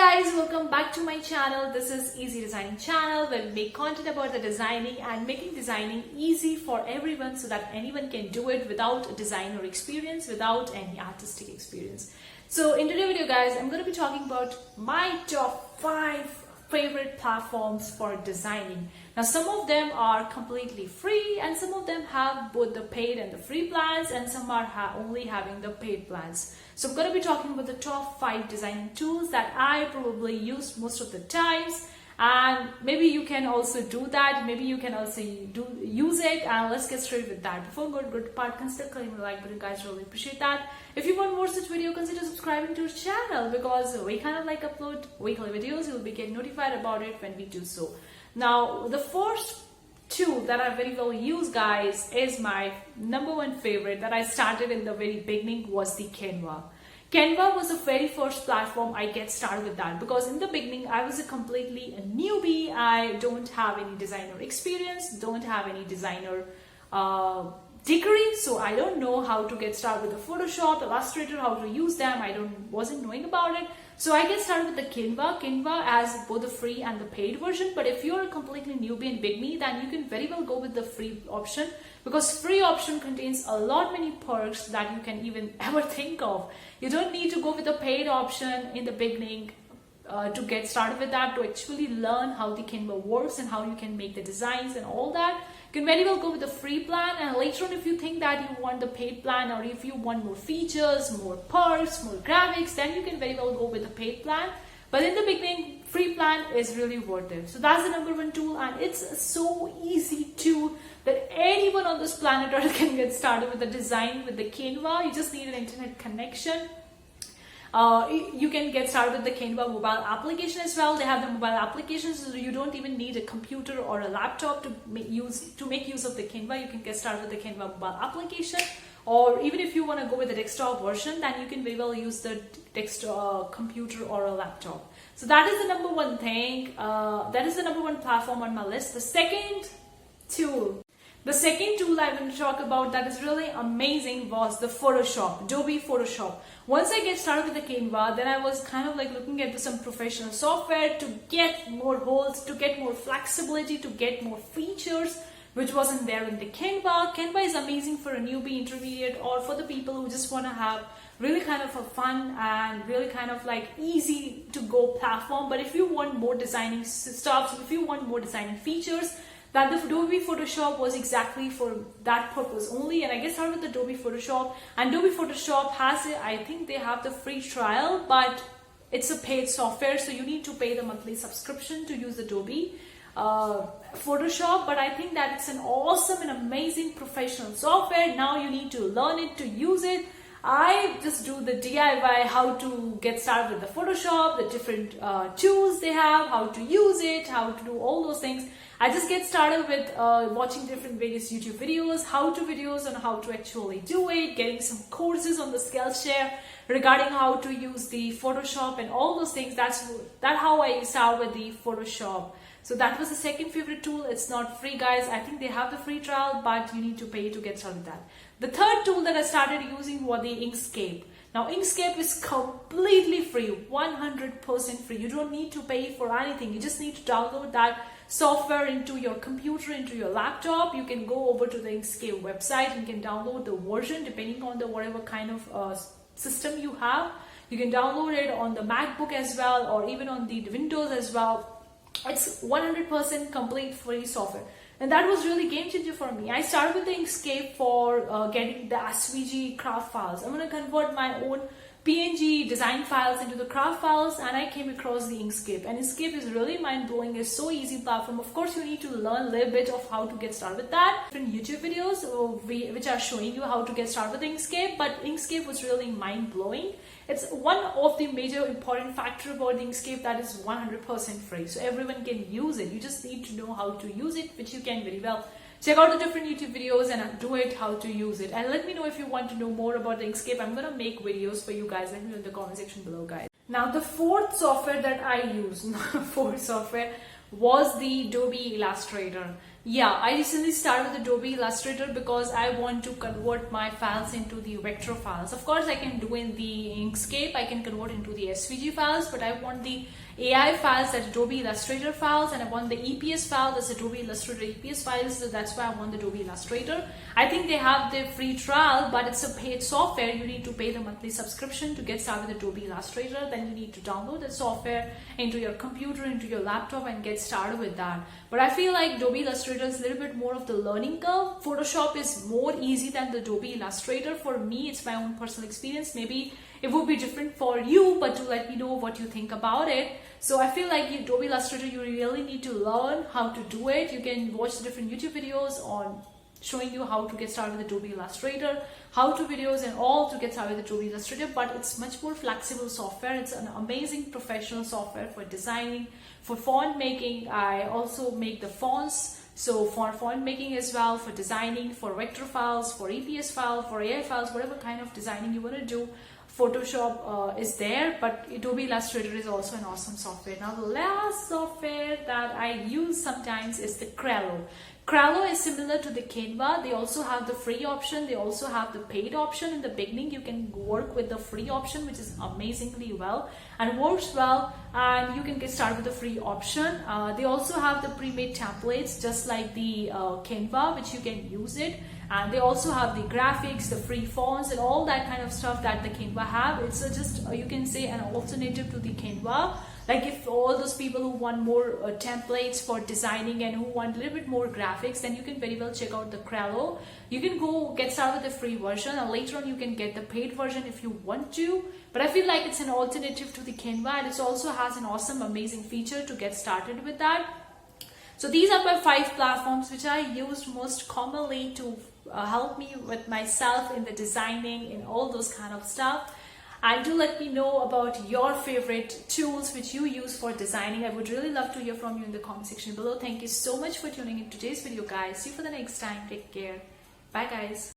Guys, welcome back to my channel. This is Easy Designing channel where we make content about the designing and making designing easy for everyone so that anyone can do it without a designer experience, without any artistic experience. So in today's video guys, I'm going to be talking about my top 5 favorite platforms for designing. Now some of them are completely free and some of them have both the paid and the free plans, and some are only having the paid plans. So I'm going to be talking about the top 5 designing tools that I probably use most of the times, and maybe you can also do that. Maybe you can also use it, and let's get straight with that. Before going to the part, consider clicking the like button guys, really appreciate that. If you want more such video, consider subscribing to our channel because we kind of like upload weekly videos. You'll be getting notified about it when we do so. Now the first tool that I very well use guys is my #1 favorite that I started in the very beginning was the Canva. Canva was the very first platform I get started with that because in the beginning I was completely a newbie. I don't have any designer experience, don't have any designer degree, so I don't know how to get started with the Photoshop, Illustrator, how to use them. Wasn't knowing about it. So I get started with the Canva as both the free and the paid version. But if you're a completely newbie and beginner, then you can very well go with the free option because free option contains a lot many perks that you can even ever think of. You don't need to go with the paid option in the beginning to get started with that, to actually learn how the Canva works and how you can make the designs and all that. You can very well go with the free plan, and later on if you think that you want the paid plan or if you want more features, more perks, more graphics, then you can very well go with the paid plan. But in the beginning, free plan is really worth it. So that's the #1 tool, and it's so easy too that anyone on this planet Earth can get started with the design with the Canva. You just need an internet connection. You can get started with the Canva mobile application as well. They have the mobile applications, so you don't even need a computer or a laptop to make use of the Canva. You can get started with the Canva mobile application, or even if you want to go with the desktop version, then you can very well use the desktop computer or a laptop. So that is the #1 thing. That is the #1 platform on my list. The second tool I want to talk about that is really amazing was the Photoshop, Adobe Photoshop. Once I get started with the Canva, then I was kind of like looking at some professional software to get more holes, to get more flexibility, to get more features, which wasn't there in the Canva. Canva is amazing for a newbie, intermediate, or for the people who just want to have really kind of a fun and really kind of like easy to go platform. But if you want more designing stuff, if you want more designing features, that the Adobe Photoshop was exactly for that purpose only. And I get started with Adobe Photoshop, and Adobe Photoshop has I think they have the free trial, but it's a paid software, so you need to pay the monthly subscription to use Adobe Photoshop. But I think that it's an awesome and amazing professional software. Now you need to learn it to use it. I just do the DIY, how to get started with the Photoshop, the different tools they have, how to use it, how to do all those things. I just get started with watching different various YouTube videos, how-to videos on how to actually do it, getting some courses on the Skillshare regarding how to use the Photoshop and all those things. That's how I start with the Photoshop. So that was the second favorite tool. It's not free guys. I think they have the free trial, but you need to pay to get started with that. The third tool that I started using was the Inkscape. Now Inkscape is completely free, 100% free. You don't need to pay for anything. You just need to download that software into your computer, into your laptop. You can go over to the Inkscape website and can download the version depending on the whatever kind of system you have. You can download it on the MacBook as well, or even on the Windows as well. It's 100% complete free software. And that was really game changer for me. I started with the Inkscape for getting the SVG craft files. I'm going to convert my own PNG design files into the craft files, and I came across the Inkscape. And Inkscape is really mind-blowing. It's so easy platform. Of course, you need to learn a little bit of how to get started with that. Different YouTube videos which are showing you how to get started with Inkscape, but Inkscape was really mind-blowing. It's one of the major important factor about the Inkscape that is 100% free. So everyone can use it. You just need to know how to use it, which you can very well. Check out the different YouTube videos and do it how to use it. And let me know if you want to know more about the Inkscape. I'm going to make videos for you guys. Let me know in the comment section below, guys. Now the fourth software that I use, was the Adobe Illustrator. Yeah, I recently started with Adobe Illustrator because I want to convert my files into the vector files. Of course, I can do in the Inkscape, I can convert into the SVG files, but I want the AI files, that's Adobe Illustrator files, and I want the EPS file, that's Adobe Illustrator EPS files, so that's why I want the Adobe Illustrator. I think they have the free trial, but it's a paid software. You need to pay the monthly subscription to get started with Adobe Illustrator. Then you need to download the software into your computer, into your laptop, and get started with that. But I feel like Adobe Illustrator is a little bit more of the learning curve. Photoshop is more easy than the Adobe Illustrator. For me, it's my own personal experience. Maybe it would be different for you, but to let me know what you think about it. So I feel like Adobe Illustrator, you really need to learn how to do it. You can watch the different YouTube videos on showing you how to get started with Adobe Illustrator, how-to videos and all to get started with Adobe Illustrator, but it's much more flexible software. It's an amazing professional software for designing, for font making. I also make the fonts, so for font making as well, for designing, for vector files, for EPS files, for AI files, whatever kind of designing you want to do. Photoshop is there, but Adobe Illustrator is also an awesome software. Now the last software that I use sometimes is the Crello. Crello is similar to the Canva. They also have the free option. They also have the paid option. In the beginning, you can work with the free option, which is amazingly well and works well, and you can get started with the free option. They also have the pre-made templates, just like the Canva, which you can use it. And they also have the graphics, the free fonts, and all that kind of stuff that the Canva have. It's just, you can say, an alternative to the Canva. Like if all those people who want more templates for designing and who want a little bit more graphics, then you can very well check out the Crello. You can go get started with the free version, and later on you can get the paid version if you want to. But I feel like it's an alternative to the Canva, and it also has an awesome, amazing feature to get started with that. So these are my 5 platforms which I used most commonly to help me with myself in the designing and all those kind of stuff. And do let me know about your favorite tools which you use for designing. I would really love to hear from you in the comment section below. Thank you so much for tuning in today's video, guys. See you for the next time. Take care. Bye, guys.